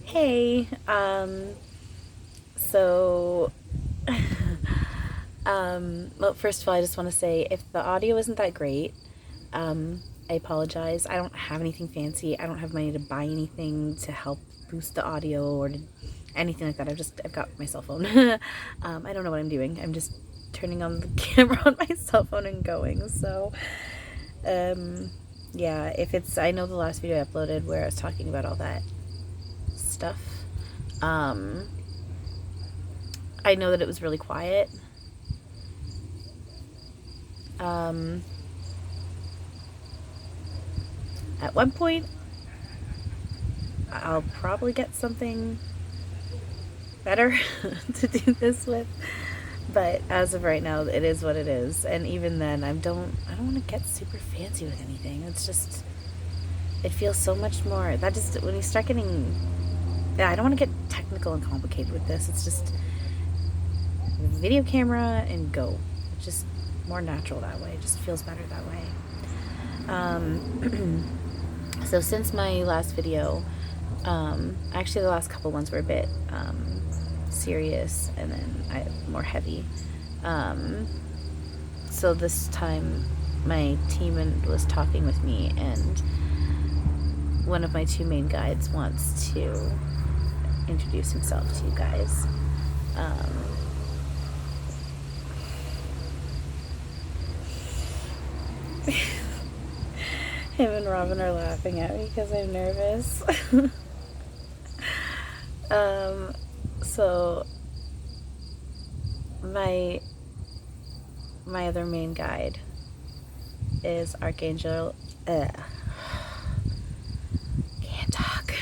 Hey, so, well, first of all, I just want to say if the audio isn't that great, I apologize. I don't have anything fancy. I don't have money to buy anything to help boost the audio or to, anything like that. I've got my cell phone. I don't know what I'm doing. I'm just turning on the camera on my cell phone and going. So, yeah, I know the last video I uploaded where I was talking about all that stuff. Um, I know that it was really quiet. Um, at one point, I'll probably get something better to do this with, but as of right now, it is what it is. And even then, I don't want to get super fancy with anything. It's just, it feels so much more. That just when you start getting, yeah, I don't want to get technical and complicated with this. It's just video camera and go. It's just more natural that way. It just feels better that way. So since my last video, actually the last couple ones were a bit serious and then more heavy. So this time my team was talking with me, and one of my two main guides wants to introduce himself to you guys. Him and Robin are laughing at me because I'm nervous. So my other main guide is Archangel can't talk.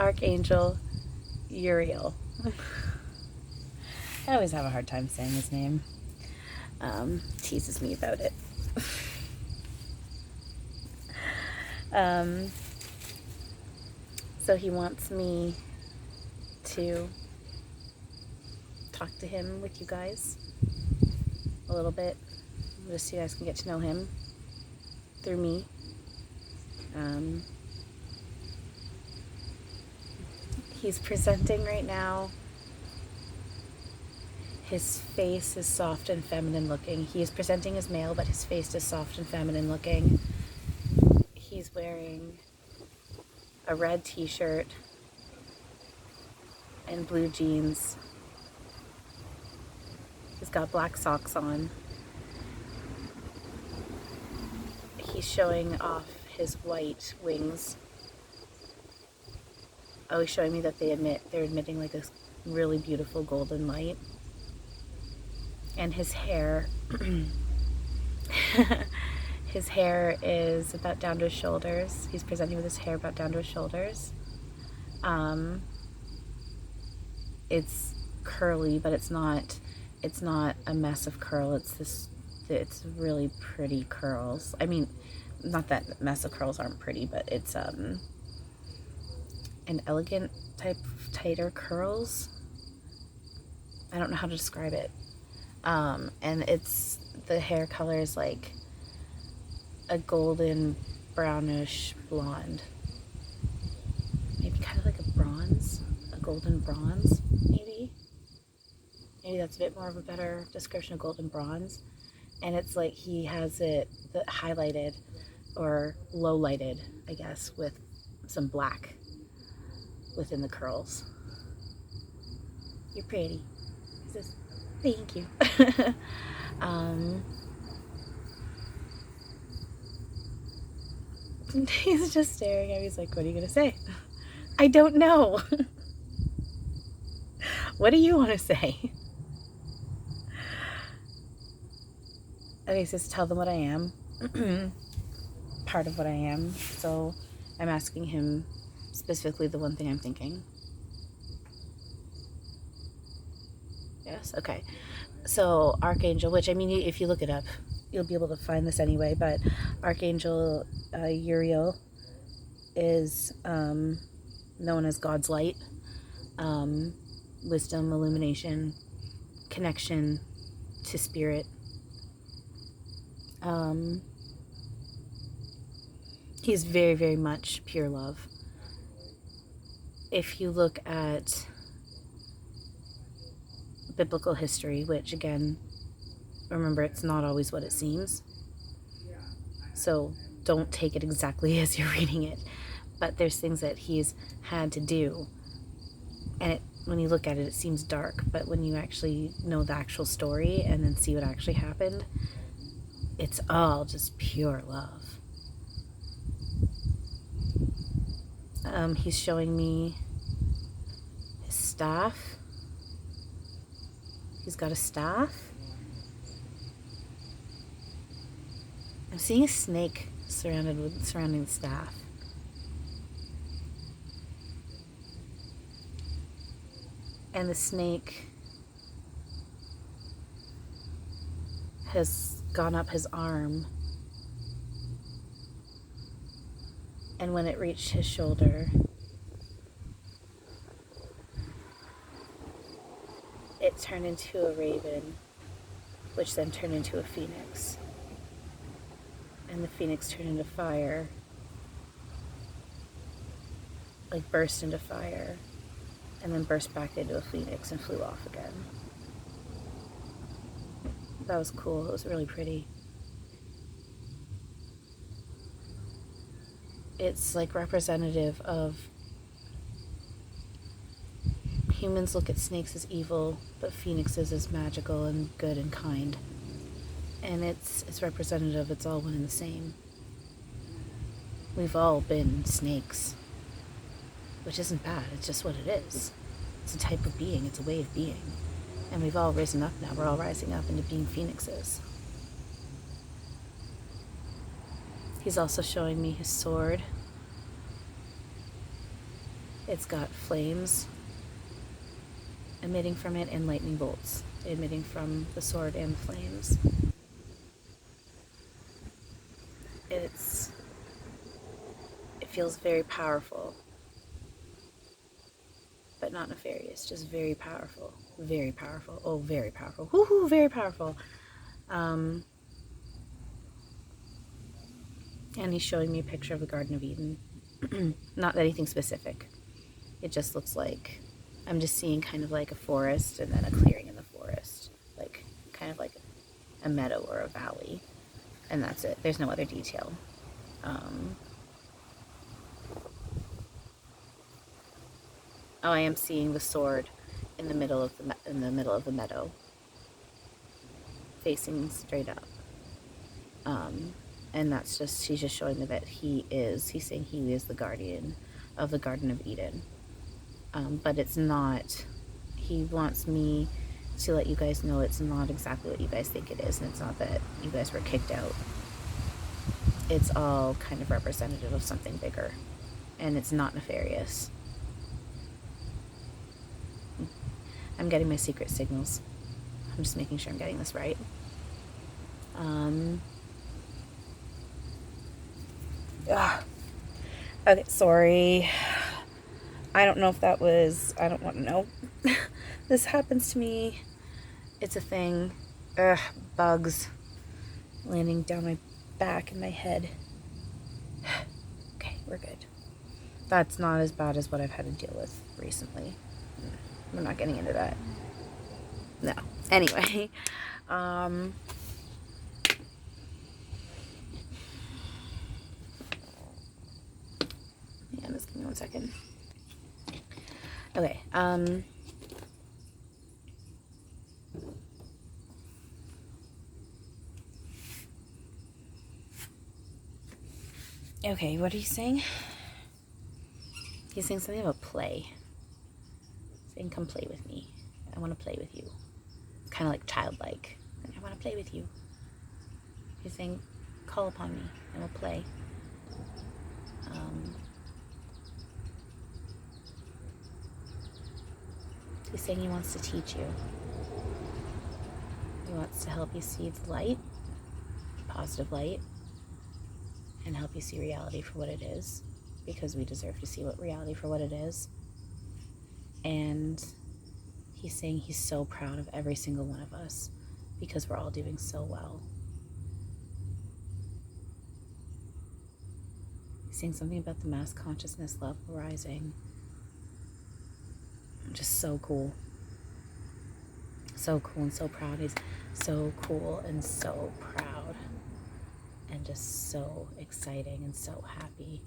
Archangel Uriel. I always have a hard time saying his name. Teases me about it. So he wants me to talk to him with you guys a little bit, just so you guys can get to know him through me. He's presenting right now. His face is soft and feminine looking. He is presenting as male, but his face is soft and feminine looking. He's wearing a red t-shirt and blue jeans. He's got black socks on. He's showing off his white wings. Oh, he's showing me that they're emitting like this really beautiful golden light. And his hair, his hair is about down to his shoulders. He's presenting with his hair about down to his shoulders. It's curly, but it's not a mess of curl. It's really pretty curls. I mean, not that mess of curls aren't pretty, but it's an elegant type of tighter curls. I don't know how to describe it. And the hair color is like a golden brownish blonde. Maybe kind of like a golden bronze, maybe. Maybe that's a bit more of a better description of golden bronze. And it's like he has it highlighted or low lighted, I guess, with some black within the curls. You're pretty. He says, thank you. He's just staring at me. He's like, what are you gonna say? I don't know. What do you want to say? Okay, he says, tell them what I am. Part of what I am. So I'm asking him specifically the one thing I'm thinking. Yes, okay. So Archangel, which I mean, if you look it up, you'll be able to find this anyway, but Archangel Uriel is known as God's light, wisdom, illumination, connection to spirit. He's very, very much pure love. if you look at biblical history, which again, remember, it's not always what it seems. So don't take it exactly as you're reading it. But there's things that he's had to do. And when you look at it, it seems dark. But when you actually know the actual story and then see what actually happened, it's all just pure love. He's showing me his staff. He's got a staff. I'm seeing a snake surrounding the staff. And the snake has gone up his arm. And when it reached his shoulder, it turned into a raven, which then turned into a phoenix. And the phoenix turned into fire, like burst into fire, and then burst back into a phoenix and flew off again. That was cool. It was really pretty. It's like representative of humans look at snakes as evil, but phoenixes as magical and good and kind. And it's representative. It's all one and the same. We've all been snakes, which isn't bad. It's just what it is. It's a type of being. It's a way of being. And we've all risen up now. We're all rising up into being phoenixes. He's also showing me his sword. It's got flames emitting from it and lightning bolts emitting from the sword and the flames. It feels very powerful, but not nefarious, just very powerful. Very powerful. Oh, very powerful. Woohoo, very powerful. And he's showing me a picture of the Garden of Eden. Not anything specific. It just looks like, I'm just seeing kind of like a forest and then a clearing in the forest. Like, kind of like a meadow or a valley. And that's it. There's no other detail. Oh, I am seeing the sword in the middle of the meadow, facing straight up. And that's just, she's just showing me that he's saying he is the guardian of the Garden of Eden. But it's not, he wants me to let you guys know it's not exactly what you guys think it is, and it's not that you guys were kicked out. It's all kind of representative of something bigger, and it's not nefarious. I'm getting my secret signals. I'm just making sure I'm getting this right. Okay, sorry. I don't know if that was, I don't want to know. This happens to me. It's a thing. Bugs landing down my back and my head. Okay, we're good. That's not as bad as what I've had to deal with recently. We're not getting into that. No. Anyway, yeah, just give me 1 second. Okay, okay, what are you saying? He's saying something about play. Saying, come play with me. I want to play with you. It's kind of like childlike. I want to play with you. He's saying, call upon me and we'll play. He's saying he wants to teach you. He wants to help you see the light, positive light, and help you see reality for what it is, because we deserve to see reality for what it is. And he's saying he's so proud of every single one of us because we're all doing so well. He's saying something about the mass consciousness level rising. just so cool. So cool and so proud. He's so cool and so proud. And just so exciting and so happy.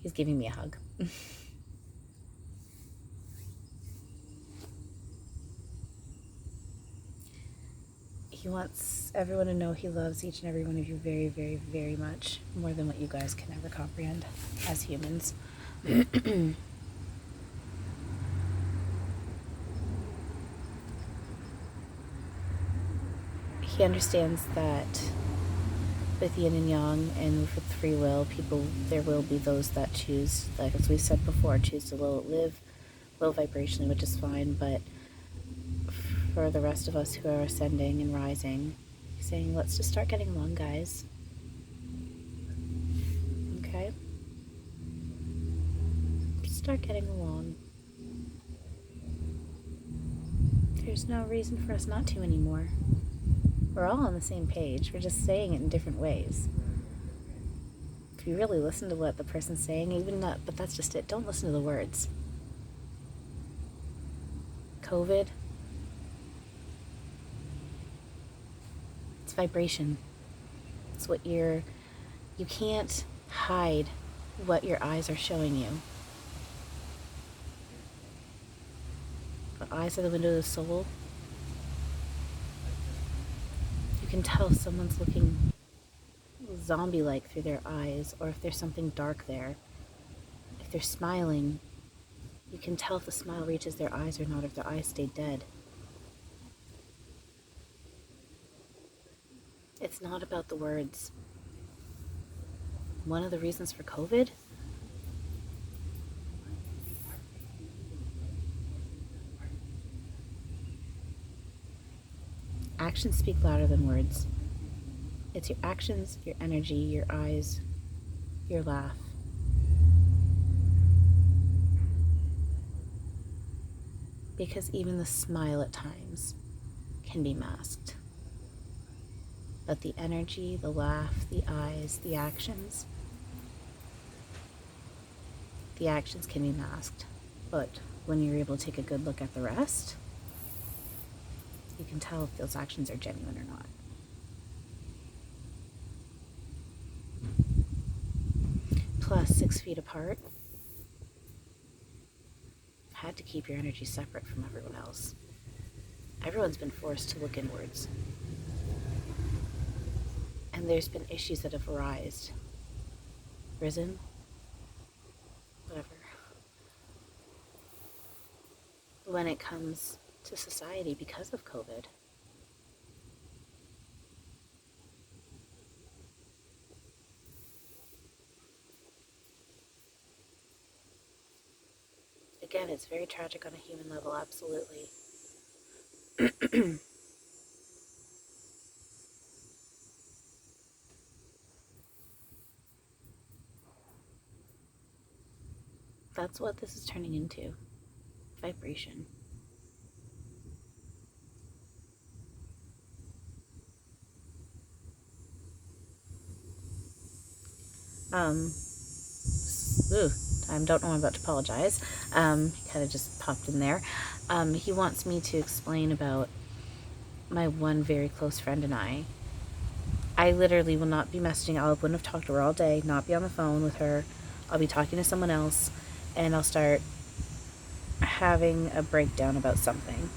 He's giving me a hug. He wants everyone to know he loves each and every one of you very, very, very much. More than what you guys can ever comprehend as humans. He understands that with yin and yang and with free will, there will be those that choose, like as we said before, choose to live low vibrationally, which is fine, but for the rest of us who are ascending and rising, he's saying, let's just start getting along, guys. Okay? Just start getting along. There's no reason for us not to anymore. We're all on the same page. We're just saying it in different ways. If you really listen to what the person's saying, even not, but that's just it. Don't listen to the words. COVID. It's vibration. It's what you can't hide what your eyes are showing you. The eyes are the window of the soul. You can tell if someone's looking zombie-like through their eyes, or if there's something dark there. If they're smiling, you can tell if the smile reaches their eyes or not, if their eyes stay dead. It's not about the words. One of the reasons for COVID, actions speak louder than words. It's your actions, your energy, your eyes, your laugh. Because even the smile at times can be masked. But the energy, the laugh, the eyes, the actions can be masked. But when you're able to take a good look at the rest, you can tell if those actions are genuine or not. Plus, 6 feet apart, had to keep your energy separate from everyone else. Everyone's been forced to look inwards. And there's been issues that have risen, whatever, when it comes to society because of COVID. Again, it's very tragic on a human level, absolutely. That's what this is turning into. Vibration. I don't know, I'm about to apologize. He kind of just popped in there. He wants me to explain about my one very close friend and I. I literally will not be messaging. I wouldn't have talked to her all day, not be on the phone with her. I'll be talking to someone else, and I'll start having a breakdown about something.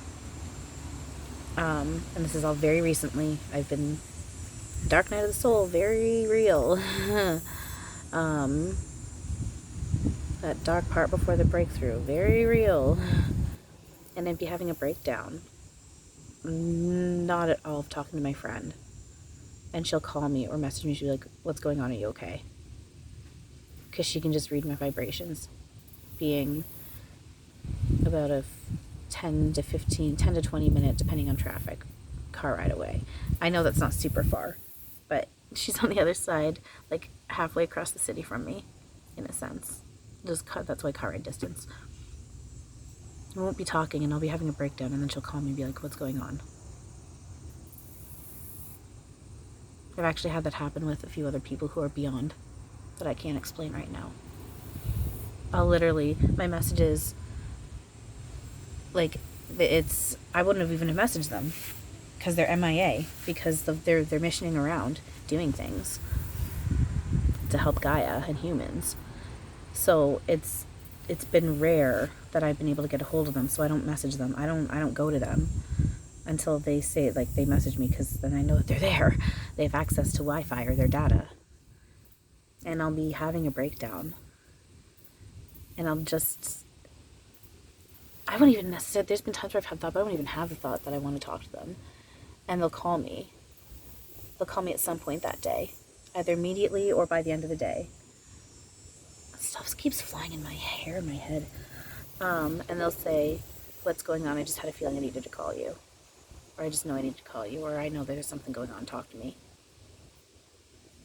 And this is all very recently. I've been dark night of the soul, very real. That dark part before the breakthrough, very real. And I'd be having a breakdown. Not at all of talking to my friend. And she'll call me or message me. She'll be like, what's going on? Are you okay? Because she can just read my vibrations. Being about a 10 to 20 minute, depending on traffic, car ride away. I know that's not super far, but she's on the other side, like halfway across the city from me, in a sense. That's why car ride distance. We won't be talking, and I'll be having a breakdown, and then she'll call me and be like, what's going on? I've actually had that happen with a few other people who are beyond. that I can't explain right now. I'll literally, my messages, like, I wouldn't have even messaged them because they're MIA, because they're missioning around doing things to help Gaia and humans. So it's been rare that I've been able to get a hold of them, so I don't message them. I don't go to them until they say, like, they message me, because then I know that they're there. They have access to Wi-Fi or their data. And I'll be having a breakdown. And I won't even necessarily, there's been times where I've had thought, but I won't even have the thought that I want to talk to them. And they'll call me. They'll call me at some point that day, either immediately or by the end of the day. Stuff keeps flying in my hair, in my head. And they'll say, what's going on? I just had a feeling I needed to call you. Or I just know I need to call you. Or I know there's something going on. Talk to me.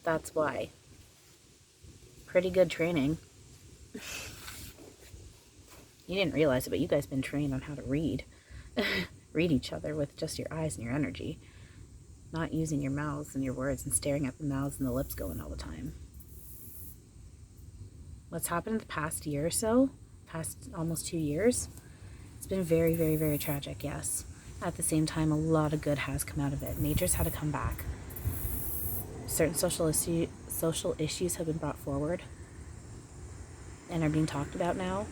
That's why. Pretty good training. You didn't realize it, but you guys have been trained on how to read. Read each other with just your eyes and your energy. Not using your mouths and your words and staring at the mouths and the lips going all the time. What's happened in the past year or so, past almost 2 years, it's been very, very, very tragic, yes. At the same time, a lot of good has come out of it. Nature's had to come back. Certain social issues have been brought forward and are being talked about now.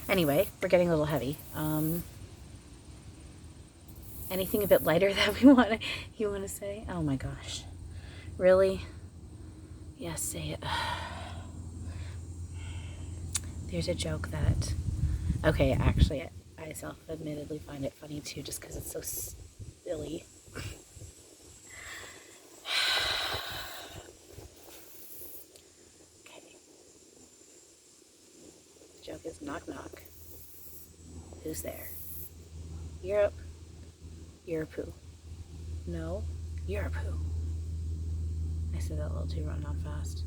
Anyway, we're getting a little heavy. Anything a bit lighter that you want to say? Oh my gosh. Really? Yes, say it. There's a joke that... Okay, actually, I self-admittedly find it funny too, just because it's so silly. Okay. The joke is knock knock. Who's there? Europe. You're a poo. No, you're a poo. I said that a little too run on fast.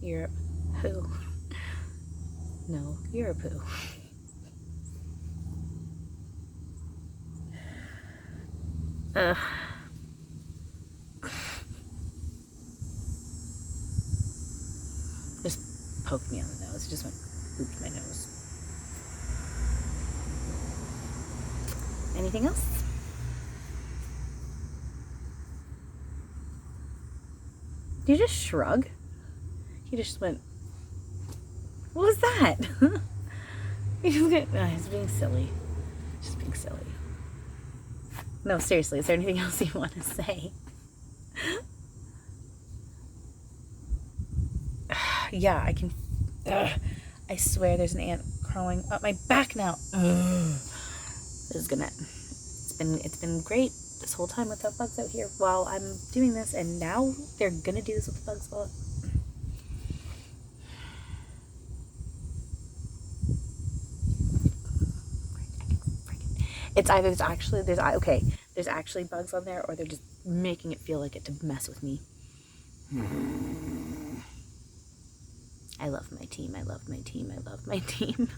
Europe. Who? No, you're a poo. Just poked me on the nose. It just went booped my nose. Anything else? Did you just shrug? He just went, what was that? He's being silly. Just being silly. No, seriously, is there anything else you want to say? Yeah, I can... I swear there's an ant crawling up my back now. This is gonna... It's been great this whole time without bugs out here while I'm doing this, and now they're gonna do this with the bugs while... It's either there's actually bugs on there, or they're just making it feel like it to mess with me. I love my team. I love my team. I love my team.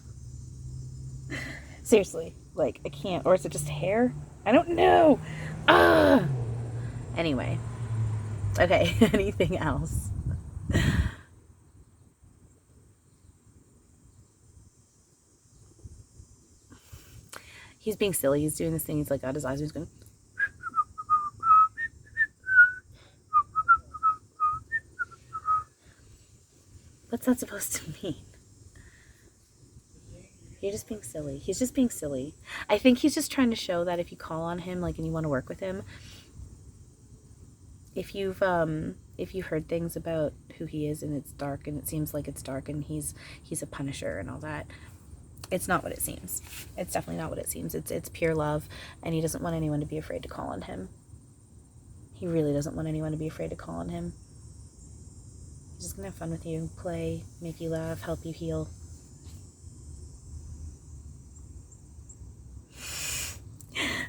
Seriously, like, I can't. Or is it just hair? I don't know. Anyway. Okay, anything else? He's being silly. He's doing this thing. He's like got his eyes and he's going. What's that supposed to mean? You're just being silly. He's just being silly. I think he's just trying to show that if you call on him, like, and you want to work with him, if you've heard things about who he is and it's dark and it seems like it's dark and he's a punisher and all that, it's not what it seems. It's definitely not what it seems. It's pure love, and he doesn't want anyone to be afraid to call on him. He really doesn't want anyone to be afraid to call on him. He's just gonna have fun with you, play, make you laugh, help you heal.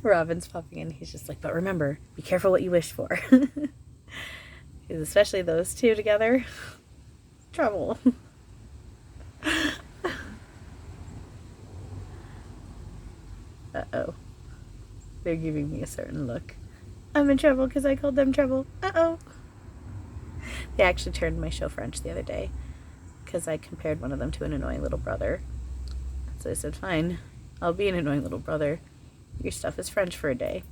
Robin's popping in. He's just like, but remember, be careful what you wish for. Especially those two together. Trouble. Uh-oh. They're giving me a certain look. I'm in trouble because I called them trouble. Uh-oh. They actually turned my show French the other day because I compared one of them to an annoying little brother. So I said, fine, I'll be an annoying little brother. Your stuff is French for a day.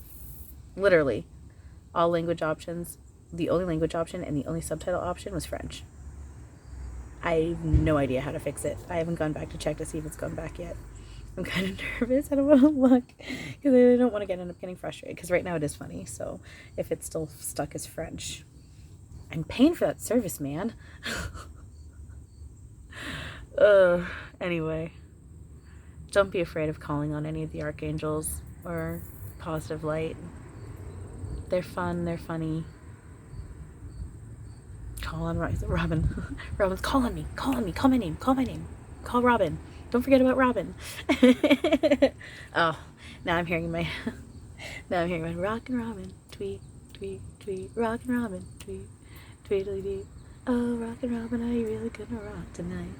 Literally. All language options. The only language option and the only subtitle option was French. I have no idea how to fix it. I haven't gone back to check to see if it's gone back yet. I'm kind of nervous. I don't want to look because I don't want to end up getting frustrated because right now it is funny. So if it's still stuck as French, I'm paying for that service, man. Anyway, don't be afraid of calling on any of the archangels or positive light. They're fun. They're funny. Call on Robin. Robin's call on me. Call on me. Call my name. Call my name. Call Robin. Don't forget about Robin. Oh, now I'm hearing my Rockin' Robin, tweet, tweet, tweet, Rockin' Robin, tweet, tweedly dee. Oh, Rockin' Robin, are you really gonna rock tonight?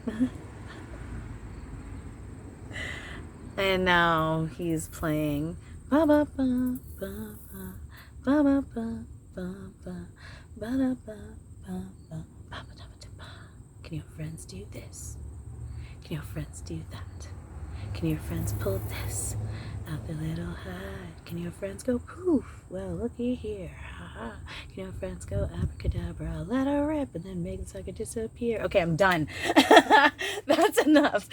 And now he's playing ba ba ba ba ba ba ba ba ba ba ba ba ba ba. Can your friends do this? Can your friends do that? Can your friends pull this out their little hide? Can your friends go poof? Well, looky here. Ha ha. Can your friends go abracadabra? Let her rip and then make the sucker disappear. Okay, I'm done. That's enough.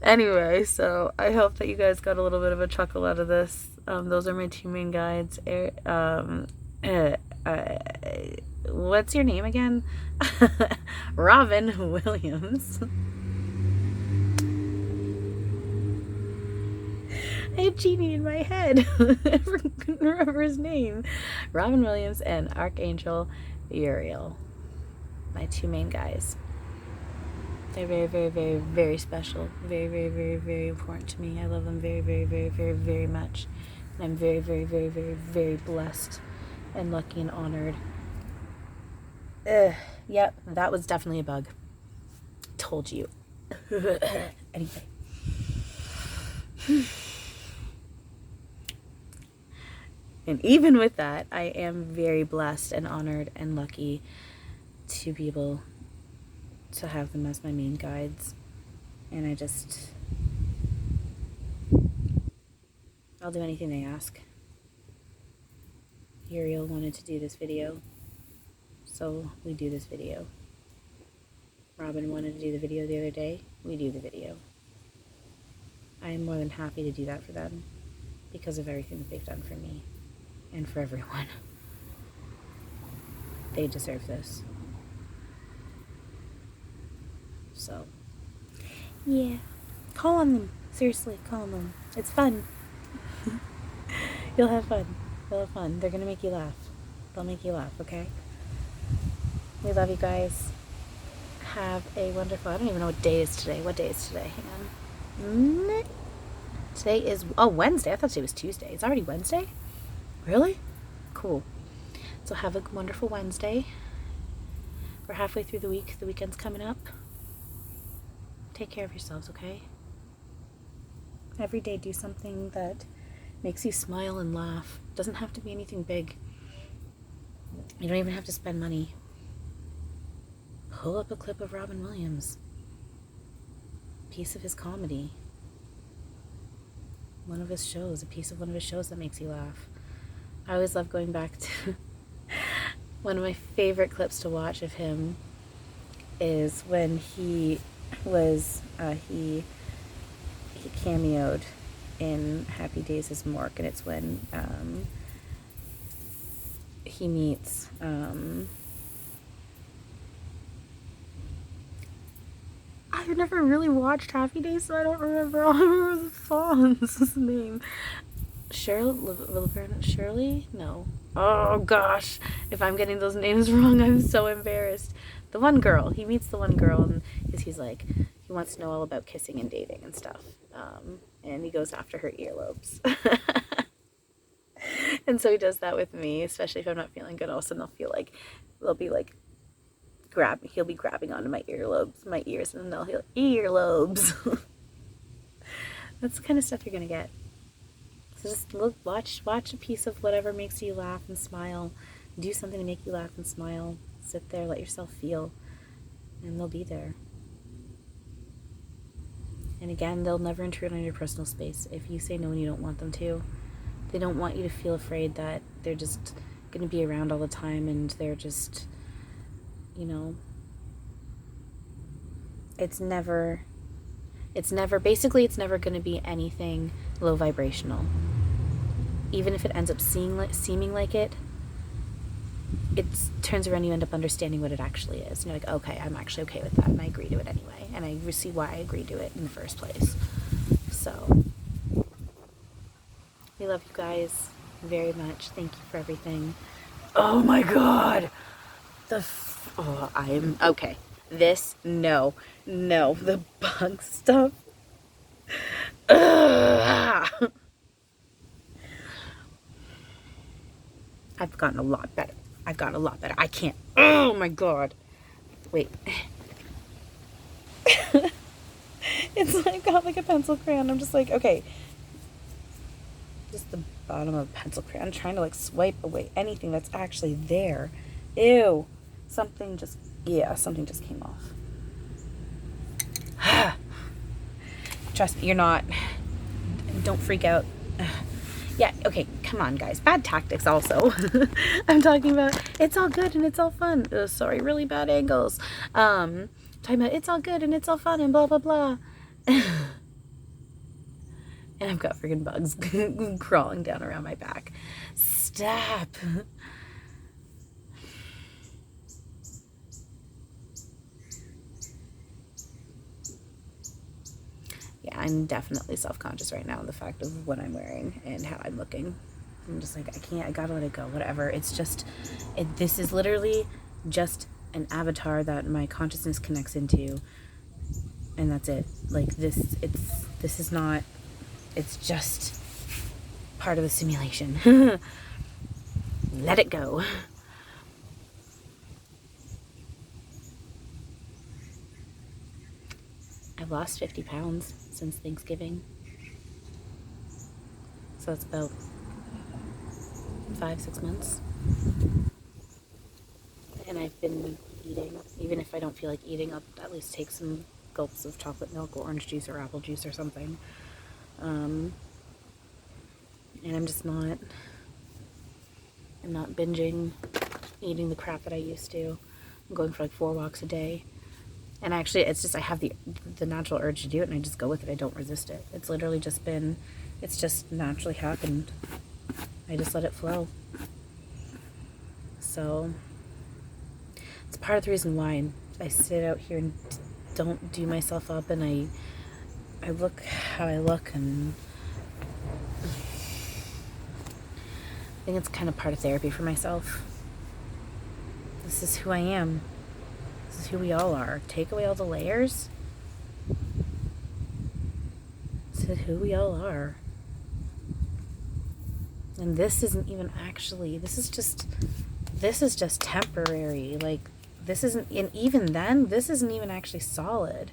Anyway, so I hope that you guys got a little bit of a chuckle out of this. Those are my two main guides. What's your name again? Robin Williams. I had Genie in my head. I couldn't remember his name. Robin Williams and Archangel Uriel. My two main guys. They're very, very, very, very special. Very, very, very, very important to me. I love them very, very, very, very, very much. And I'm very, very, very, very, very blessed and lucky and honored. Yep, that was definitely a bug. Told you. Anyway. And even with that, I am very blessed and honored and lucky to be able to have them as my main guides. And I'll do anything they ask. Uriel wanted to do this video, so we do this video. Robin wanted to do the video the other day, we do the video. I am more than happy to do that for them because of everything that they've done for me and for everyone. They deserve this. So, yeah. Call on them. Seriously, call on them. It's fun. You'll have fun. They'll have fun. They're going to make you laugh. They'll make you laugh, okay? We love you guys. Have a wonderful... I don't even know what day is today. What day is today? Hang on. Today is... Oh, Wednesday. I thought today was Tuesday. It's already Wednesday? Really? Cool. So have a wonderful Wednesday. We're halfway through the week. The weekend's coming up. Take care of yourselves, okay? Every day do something that makes you smile and laugh. Doesn't have to be anything big. You don't even have to spend money. Pull up a clip of Robin Williams. Piece of his comedy. One of his shows. A piece of one of his shows that makes you laugh. I always love going back to... One of my favorite clips to watch of him is when he was... he cameoed in Happy Days as Mork, and it's when he meets I've never really watched Happy Days, so I don't remember all of the songs. What's his name? Shirley? No. Oh gosh, if I'm getting those names wrong, I'm so embarrassed. The one girl, he meets the one girl, and he's like, he wants to know all about kissing and dating and stuff. And he goes after her earlobes. And so he does that with me, especially if I'm not feeling good. All of a sudden he'll be grabbing onto my earlobes, my ears, and then he'll earlobes. That's the kind of stuff you're gonna get. So just look, watch a piece of whatever makes you laugh and smile. Do something to make you laugh and smile. Sit there, let yourself feel, and they'll be there. And again, they'll never intrude on your personal space. If you say no and you don't want them to, they don't want you to feel afraid that they're just going to be around all the time and they're just, you know, it's never going to be anything low vibrational. Even if it ends up seeming like it turns around, you end up understanding what it actually is. And you're like, okay, I'm actually okay with that, and I agree to it anyway. And I see why I agreed to it in the first place. So, we love you guys very much. Thank you for everything. Oh my God! I am, okay. The bug stuff. Ugh. I've gotten a lot better. I can't. Oh my God. Wait. It's like got like a pencil crayon. I'm just like, okay. Just the bottom of a pencil crayon. I'm trying to like swipe away anything that's actually there. Ew. Something just came off. Trust me, you're not. Don't freak out. Yeah, okay, come on, guys. Bad tactics also. I'm talking about it's all good and it's all fun. Oh, sorry, really bad angles. Talking about it's all good and it's all fun and blah, blah, blah. And I've got freaking bugs crawling down around my back. Stop. Yeah, I'm definitely self-conscious right now of the fact of what I'm wearing and how I'm looking. I'm just like, I gotta let it go, whatever. It's just, this is literally just an avatar that my consciousness connects into, and that's it. Like, this is not, it's just part of the simulation. Let it go. I've lost 50 pounds since Thanksgiving. So that's about 5-6 months. And I've been eating. Even if I don't feel like eating, I'll at least take some gulps of chocolate milk or orange juice or apple juice or something. And I'm not binging, eating the crap that I used to. I'm going for like 4 walks a day. And actually, it's just, I have the natural urge to do it, and I just go with it. I don't resist it. It's literally just been, it's just naturally happened. I just let it flow. So, it's part of the reason why I sit out here and don't do myself up, and I look how I look, and I think it's kind of part of therapy for myself. This is who I am. This is who we all are. Take away all the layers. This is who we all are. And this isn't even actually, this is just temporary. Like, this isn't, and even then, this isn't even actually solid.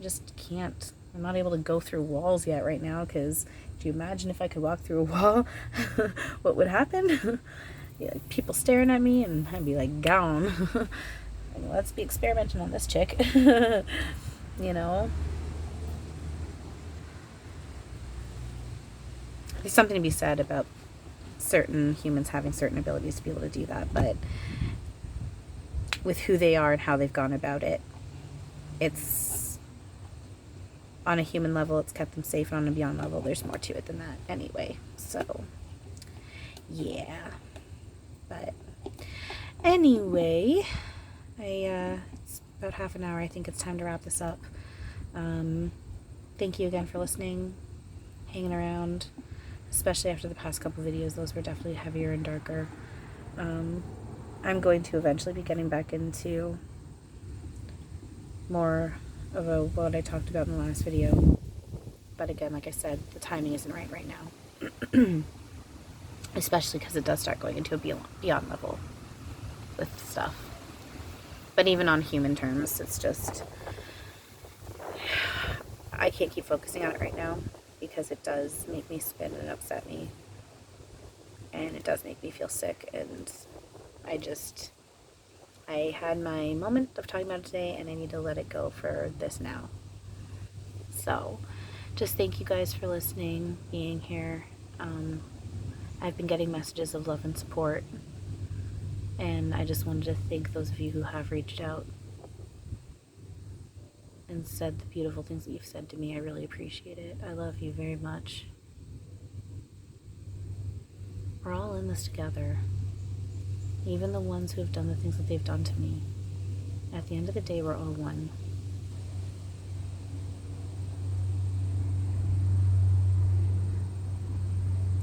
I just can't. I'm not able to go through walls yet right now, because do you imagine if I could walk through a wall? What would happen? Yeah, people staring at me, and I'd be like, gone. Let's be experimenting on this chick. You know? There's something to be said about certain humans having certain abilities to be able to do that, but with who they are and how they've gone about it, it's on a human level, it's kept them safe, and on a beyond level, there's more to it than that anyway. So, yeah. But anyway, it's about half an hour. I think it's time to wrap this up. Thank you again for listening, hanging around, especially after the past couple videos. Those were definitely heavier and darker. I'm going to eventually be getting back into more of what I talked about in the last video. But again, like I said, the timing isn't right now. Especially because it does start going into a beyond level with stuff. But even on human terms, it's just, I can't keep focusing on it right now because it does make me spin and upset me. And it does make me feel sick. And I had my moment of talking about it today, and I need to let it go for this now. So, just thank you guys for listening, being here. I've been getting messages of love and support, and I just wanted to thank those of you who have reached out and said the beautiful things that you've said to me. I really appreciate it. I love you very much. We're all in this together. Even the ones who have done the things that they've done to me. At the end of the day, we're all one.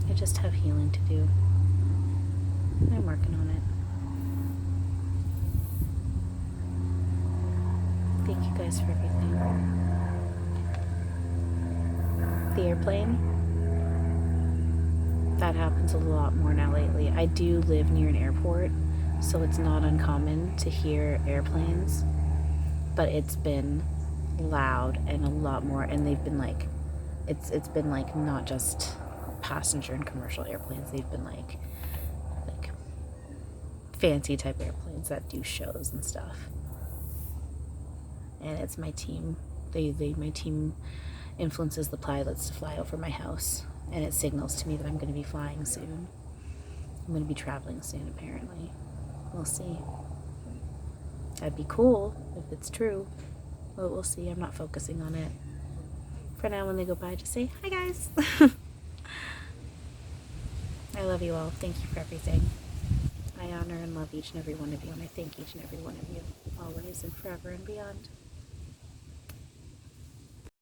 I just have healing to do. I'm working on it. Thank you guys for everything. The airplane, that happens a lot more now lately. I do live near an airport, so it's not uncommon to hear airplanes, but it's been loud and a lot more, and they've been like, it's been like not just passenger and commercial airplanes, they've been like fancy type airplanes that do shows and stuff. And it's my team. My team influences the pilots to fly over my house, and it signals to me that I'm going to be flying soon. I'm going to be traveling soon, apparently. We'll see. That'd be cool if it's true, but we'll see. I'm not focusing on it. For now, when they go by, just say, hi guys. I love you all. Thank you for everything. I honor and love each and every one of you, and I thank each and every one of you, always and forever and beyond.